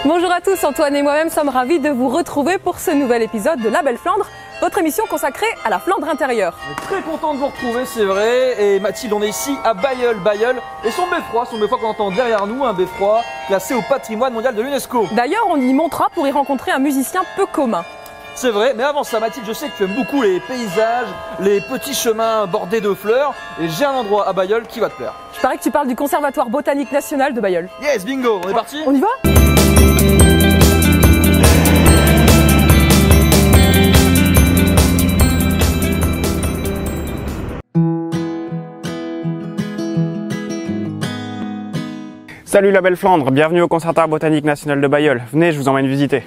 Bonjour à tous, Antoine et moi-même sommes ravis de vous retrouver pour ce nouvel épisode de La Belle Flandre, votre émission consacrée à la Flandre intérieure. On est très content de vous retrouver, c'est vrai. Et Mathilde, on est ici à Bailleul, et son beffroi qu'on entend derrière nous, un beffroi classé au patrimoine mondial de l'UNESCO. D'ailleurs, on y montera pour y rencontrer un musicien peu commun. C'est vrai, mais avant ça, Mathilde, je sais que tu aimes beaucoup les paysages, les petits chemins bordés de fleurs, et j'ai un endroit à Bailleul qui va te plaire. Je parie que tu parles du Conservatoire botanique national de Bailleul. Yes, bingo, on est parti? On y va? Salut la Belle Flandre, bienvenue au Conservatoire botanique national de Bailleul. Venez, je vous emmène visiter.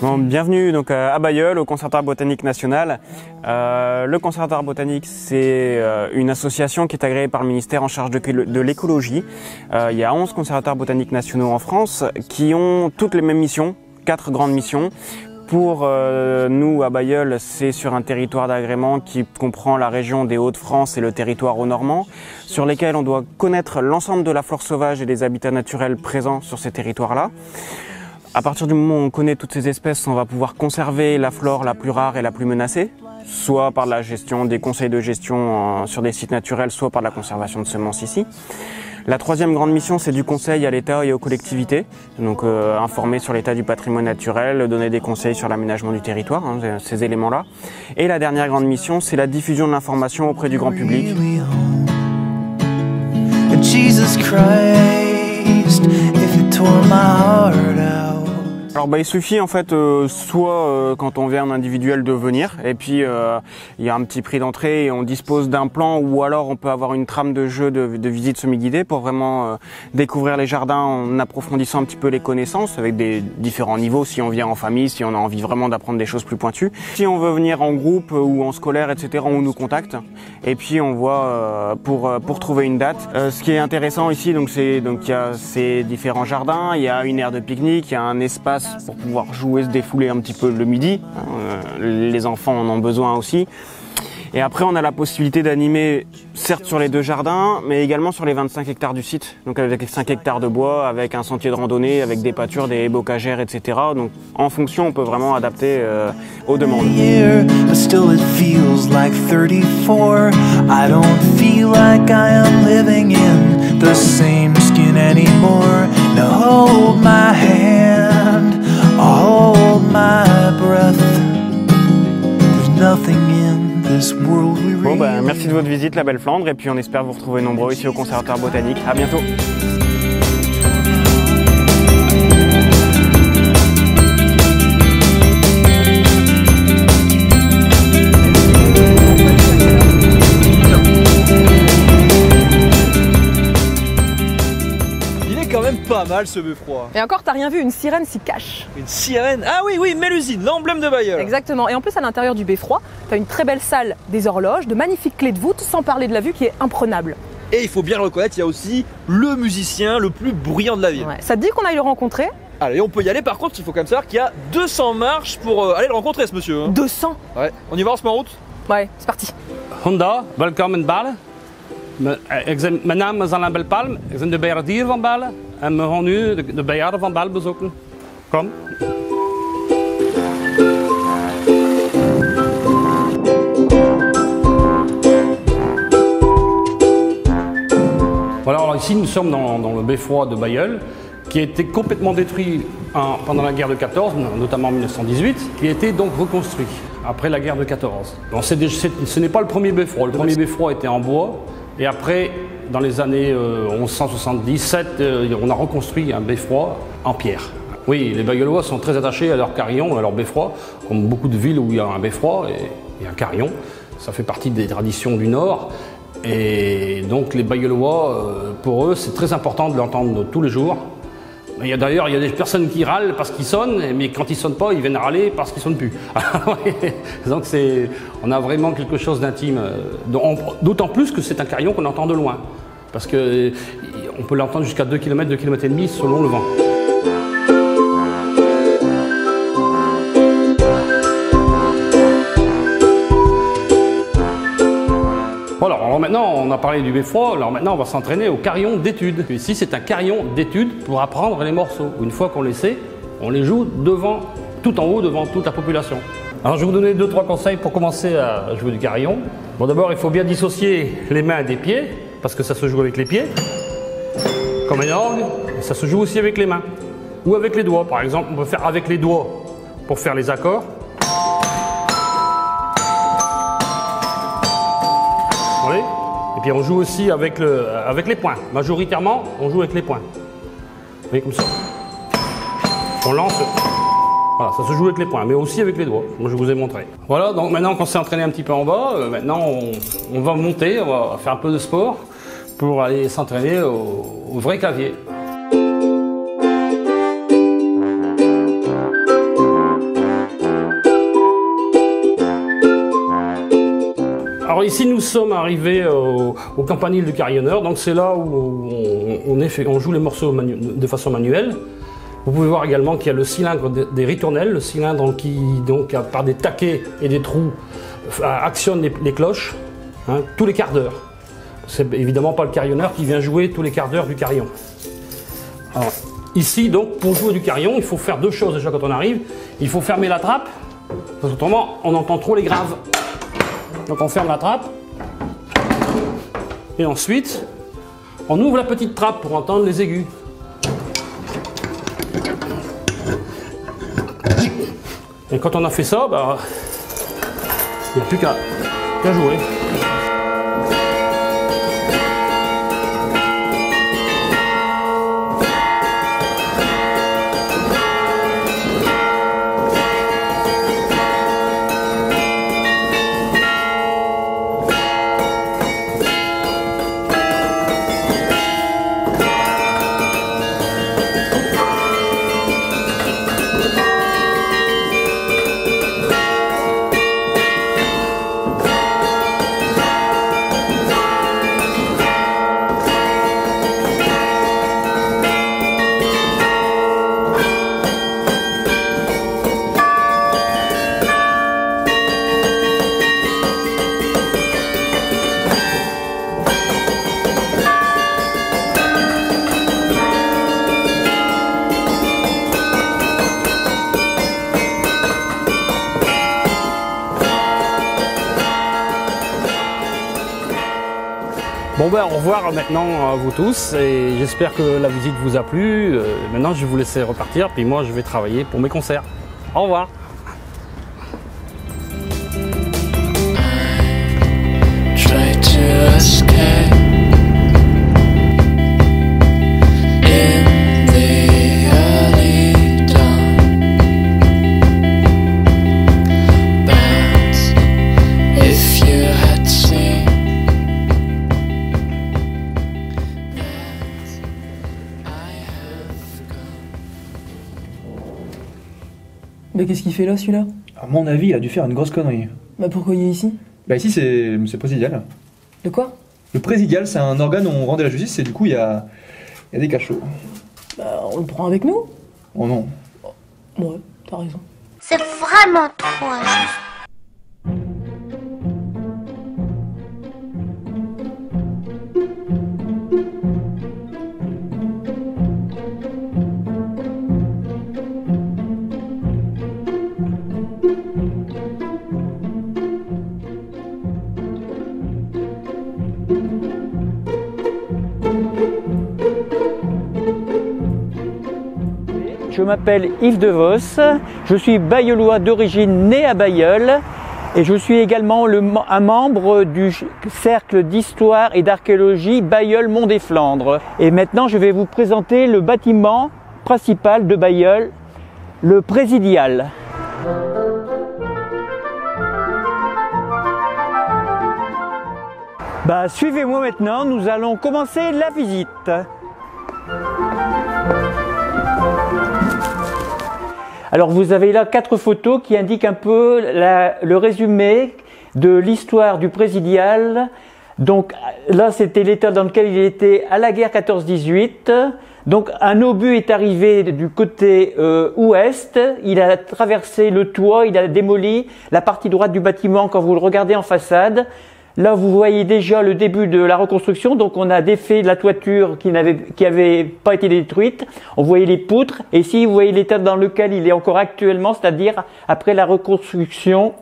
Bon, bienvenue donc à Bailleul, au Conservatoire botanique national. Le Conservatoire botanique, c'est une association qui est agréée par le ministère en charge de l'écologie. Il y a 11 conservatoires botaniques nationaux en France qui ont toutes les mêmes missions, 4 grandes missions. Pour nous, à Bailleul, c'est sur un territoire d'agrément qui comprend la région des Hauts-de-France et le territoire haut-normand, sur lesquels on doit connaître l'ensemble de la flore sauvage et des habitats naturels présents sur ces territoires-là. À partir du moment où on connaît toutes ces espèces, on va pouvoir conserver la flore la plus rare et la plus menacée, soit par la gestion des conseils de gestion sur des sites naturels, soit par la conservation de semences ici. La troisième grande mission, c'est du conseil à l'État et aux collectivités, donc informer sur l'état du patrimoine naturel, donner des conseils sur l'aménagement du territoire, ces éléments-là. Et la dernière grande mission, c'est la diffusion de l'information auprès du grand public. Alors il suffit en fait soit quand on vient en individuel de venir et puis il y a un petit prix d'entrée et on dispose d'un plan, ou alors on peut avoir une trame de jeu de visite semi-guidée pour vraiment découvrir les jardins en approfondissant un petit peu les connaissances avec des différents niveaux, si on vient en famille, si on a envie vraiment d'apprendre des choses plus pointues. Si on veut venir en groupe ou en scolaire, etc., on nous contacte et puis on voit pour trouver une date. Ce qui est intéressant ici, il y a ces différents jardins, il y a une aire de pique-nique, il y a un espace pour pouvoir jouer, se défouler un petit peu le midi. Les enfants en ont besoin aussi. Et après, on a la possibilité d'animer, certes sur les 2 jardins, mais également sur les 25 hectares du site. Donc avec 5 hectares de bois, avec un sentier de randonnée, avec des pâtures, des haies bocagères, etc. Donc en fonction, on peut vraiment adapter aux demandes. Bon merci de votre visite, la Belle Flandre, et puis on espère vous retrouver nombreux ici au Conservatoire botanique. À bientôt. Pas mal ce beffroi. Et encore, t'as rien vu, une sirène s'y cache. Une sirène? Ah oui, Mélusine, l'emblème de Bailleul. Exactement. Et en plus, à l'intérieur du beffroi, t'as une très belle salle des horloges, de magnifiques clés de voûte, sans parler de la vue qui est imprenable. Et il faut bien le reconnaître, il y a aussi le musicien le plus bruyant de la ville. Ouais. Ça te dit qu'on aille le rencontrer? Allez, on peut y aller. Par contre, il faut quand même savoir qu'il y a 200 marches pour aller le rencontrer, ce monsieur. 200? Ouais. On y va, on se met en route? Ouais, c'est parti. Honda, welkom in Balen. Mijn naam is Alain Belpalm, ik ben de bejaardier van Balen en we gaan nu de bejaarden van Balen bezoeken. Kom. Voilà, alors ici nous sommes dans le beffroi de Bailleul, qui a été complètement détruit pendant la guerre de 14, notamment en 1918, qui a été donc reconstruit après la guerre de 14. Bon, ce n'est pas le premier beffroi. Le premier beffroi était en bois. Et après, dans les années 1177, on a reconstruit un beffroi en pierre. Oui, les Bailleullois sont très attachés à leur carillon, à leur beffroi, comme beaucoup de villes où il y a un beffroi et un carillon. Ça fait partie des traditions du Nord. Et donc les Bailleullois, pour eux, c'est très important de l'entendre tous les jours. D'ailleurs, il y a des personnes qui râlent parce qu'ils sonnent, mais quand ils ne sonnent pas, ils viennent râler parce qu'ils ne sonnent plus. Donc on a vraiment quelque chose d'intime, d'autant plus que c'est un carillon qu'on entend de loin. Parce qu'on peut l'entendre jusqu'à 2 km, 2 km et demi selon le vent. Voilà, alors maintenant on a parlé du beffroi, alors maintenant on va s'entraîner au carillon d'étude. Ici c'est un carillon d'étude pour apprendre les morceaux. Une fois qu'on les sait, on les joue devant, tout en haut devant toute la population. Alors je vais vous donner 2-3 conseils pour commencer à jouer du carillon. Bon, d'abord il faut bien dissocier les mains des pieds, parce que ça se joue avec les pieds, comme un orgue, et ça se joue aussi avec les mains. Ou avec les doigts, par exemple on peut faire avec les doigts pour faire les accords. Et puis on joue aussi avec les poings. Majoritairement, on joue avec les poings. Vous voyez, comme ça. On lance. Voilà, ça se joue avec les poings, mais aussi avec les doigts. Moi, je vous ai montré. Voilà, donc maintenant qu'on s'est entraîné un petit peu en bas, maintenant on va monter, on va faire un peu de sport pour aller s'entraîner au vrai clavier. Alors ici nous sommes arrivés au campanile du carillonneur, donc c'est là où on joue les morceaux de façon manuelle. Vous pouvez voir également qu'il y a le cylindre des ritournelles, le cylindre qui donc par des taquets et des trous actionne les cloches tous les quarts d'heure. C'est évidemment pas le carillonneur qui vient jouer tous les quarts d'heure du carillon. Alors, ici donc pour jouer du carillon, il faut faire deux choses déjà quand on arrive. Il faut fermer la trappe, parce qu'autrement on entend trop les graves. Donc on ferme la trappe et ensuite on ouvre la petite trappe pour entendre les aigus. Et quand on a fait ça, bah, il n'y a plus qu'à jouer. Bon ben au revoir maintenant à vous tous et j'espère que la visite vous a plu. Maintenant je vais vous laisser repartir puis moi je vais travailler pour mes concerts. Au revoir. Mais qu'est-ce qu'il fait là, celui-là? À mon avis, il a dû faire une grosse connerie. Bah pourquoi il est ici? Bah ici, c'est présidial. De quoi? Le présidial, c'est un organe où on rendait la justice et du coup, il y a des cachots. Bah on le prend avec nous? Oh non. Ouais, t'as raison. C'est vraiment trop injuste. Je m'appelle Yves Devos, je suis bayeullois d'origine, né à Bailleul et je suis également un membre du cercle d'histoire et d'archéologie Bailleul-Mont-des-Flandres. Et maintenant je vais vous présenter le bâtiment principal de Bailleul, le présidial. Suivez-moi maintenant, nous allons commencer la visite. Alors vous avez là 4 photos qui indiquent un peu le résumé de l'histoire du présidial. Donc là c'était l'état dans lequel il était à la guerre 14-18. Donc un obus est arrivé du côté ouest, il a traversé le toit, il a démoli la partie droite du bâtiment quand vous le regardez en façade. Là, vous voyez déjà le début de la reconstruction. Donc, on a défait la toiture qui avait pas été détruite. On voyait les poutres. Et ici, vous voyez l'état dans lequel il est encore actuellement, c'est-à-dire après la reconstruction,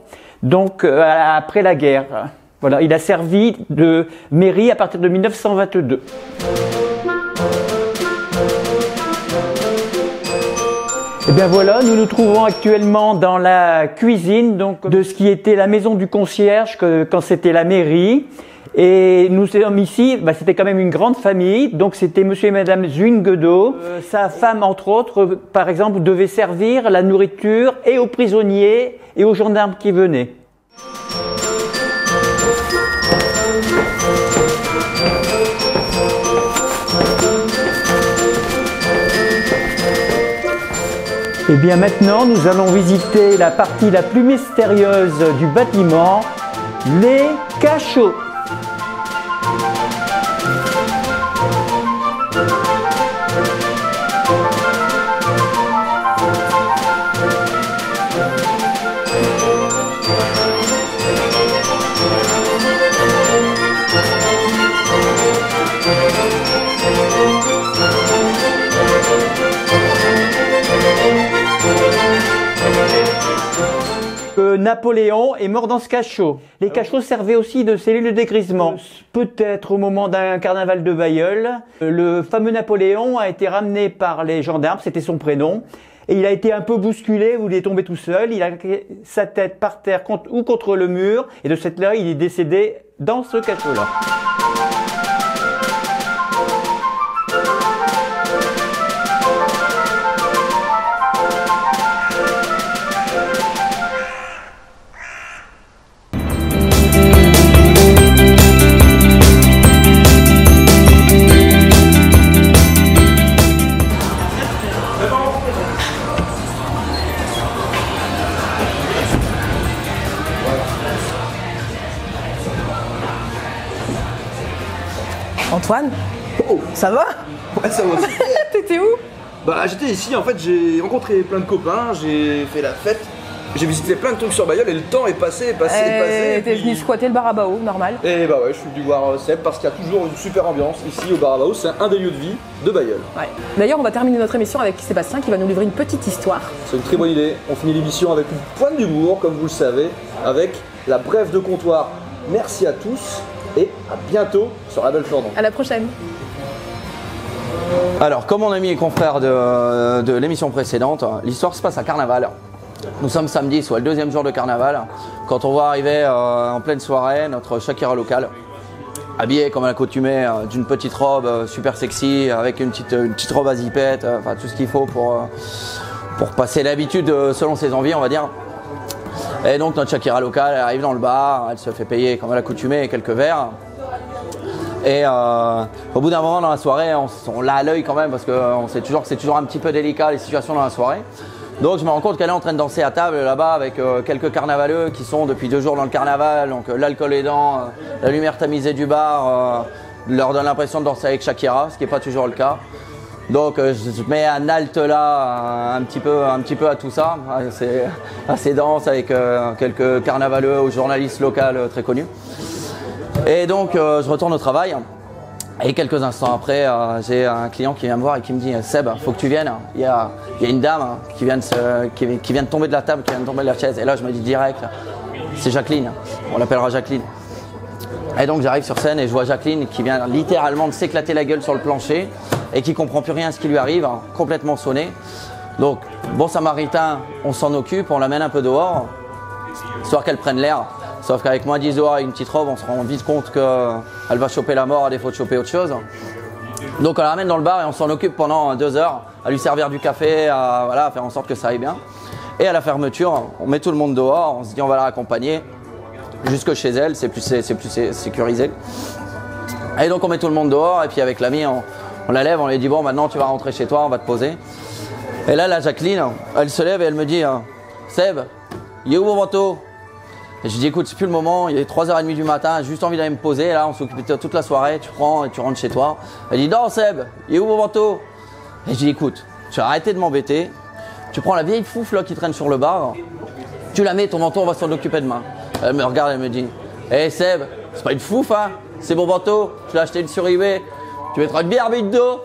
donc après la guerre. Voilà, il a servi de mairie à partir de 1922. Et bien voilà, nous nous trouvons actuellement dans la cuisine donc de ce qui était la maison du concierge quand c'était la mairie. Et nous sommes ici, c'était quand même une grande famille, donc c'était monsieur et madame Zungedo. Sa femme, entre autres, par exemple, devait servir la nourriture et aux prisonniers et aux gendarmes qui venaient. Et bien maintenant, nous allons visiter la partie la plus mystérieuse du bâtiment, les cachots. Napoléon est mort dans ce cachot. Les cachots servaient aussi de cellules de dégrisement. Peut-être au moment d'un carnaval de Bailleul, le fameux Napoléon a été ramené par les gendarmes, c'était son prénom, et il a été un peu bousculé, ou il est tombé tout seul, il a sa tête par terre ou contre le mur, et de cette là, il est décédé dans ce cachot-là. Antoine, ça va? Ouais, ça va aussi. T'étais où? Bah j'étais ici, en fait j'ai rencontré plein de copains, j'ai fait la fête, j'ai visité plein de trucs sur Bailleul et le temps est passé. T'es venu squatter le bar à Bao, normal. Et bah ouais, je suis venu voir Seb parce qu'il y a toujours une super ambiance ici au bar à Bao, c'est un des lieux de vie de Bailleul. Ouais. D'ailleurs, on va terminer notre émission avec Sébastien qui va nous livrer une petite histoire. C'est une très bonne idée, on finit l'émission avec une pointe d'humour, comme vous le savez, avec la brève de comptoir. Merci à tous et à bientôt sur La Belle Flandre. À la prochaine. Alors, comme mon ami et confrère de l'émission précédente, l'histoire se passe à Carnaval. Nous sommes samedi, soit le deuxième jour de Carnaval, quand on voit arriver en pleine soirée notre Shakira locale, habillée comme à l'accoutumée d'une petite robe super sexy, avec une petite robe à zipette, enfin tout ce qu'il faut pour passer l'habitude selon ses envies, on va dire. Et donc notre Shakira locale, elle arrive dans le bar, elle se fait payer comme à l'accoutumée quelques verres. Et au bout d'un moment dans la soirée, on l'a à l'œil quand même parce qu'on sait toujours que c'est toujours un petit peu délicat les situations dans la soirée. Donc je me rends compte qu'elle est en train de danser à table là-bas avec quelques carnavaleux qui sont depuis 2 jours dans le carnaval. Donc l'alcool aidant, la lumière tamisée du bar leur donne l'impression de danser avec Shakira, ce qui n'est pas toujours le cas. Donc je mets un halte là un petit peu à tout ça, assez dense avec quelques carnavaleux ou journalistes locaux très connus. Et donc je retourne au travail et quelques instants après j'ai un client qui vient me voir et qui me dit Seb, faut que tu viennes, il y a une dame qui vient de tomber de la table, qui vient de tomber de la chaise. Et là je me dis direct, c'est Jacqueline, on l'appellera Jacqueline. Et donc j'arrive sur scène et je vois Jacqueline qui vient littéralement de s'éclater la gueule sur le plancher et qui comprend plus rien à ce qui lui arrive, complètement sonné. Donc bon samaritain, on s'en occupe, on l'amène un peu dehors, histoire qu'elle prenne l'air. Sauf qu'avec moins 10 dehors et une petite robe, on se rend vite compte qu'elle va choper la mort à défaut de choper autre chose. Donc on la ramène dans le bar et on s'en occupe pendant 2 heures, à lui servir du café, à faire en sorte que ça aille bien. Et à la fermeture, on met tout le monde dehors, on se dit on va la raccompagner jusque chez elle, c'est plus sécurisé. Et donc on met tout le monde dehors et puis avec l'ami, on la lève, on lui dit bon maintenant tu vas rentrer chez toi, on va te poser. Et là la Jacqueline, elle se lève et elle me dit Seb, il est où mon manteau? Et je lui dis écoute, c'est plus le moment, il est 3h30 du matin, j'ai juste envie d'aller me poser, et là on s'occupe de toute la soirée, tu prends et tu rentres chez toi. Elle dit non Seb, il est où mon manteau? Et je dis écoute, tu vas arrêter de m'embêter, tu prends la vieille foufle là qui traîne sur le bar, tu la mets, ton manteau on va s'en occuper demain. Elle me regarde, elle me dit hé Seb, C'est pas une fouf, hein. C'est mon manteau, je l'ai acheté sur eBay. Tu mettras une bière, mais une d'eau.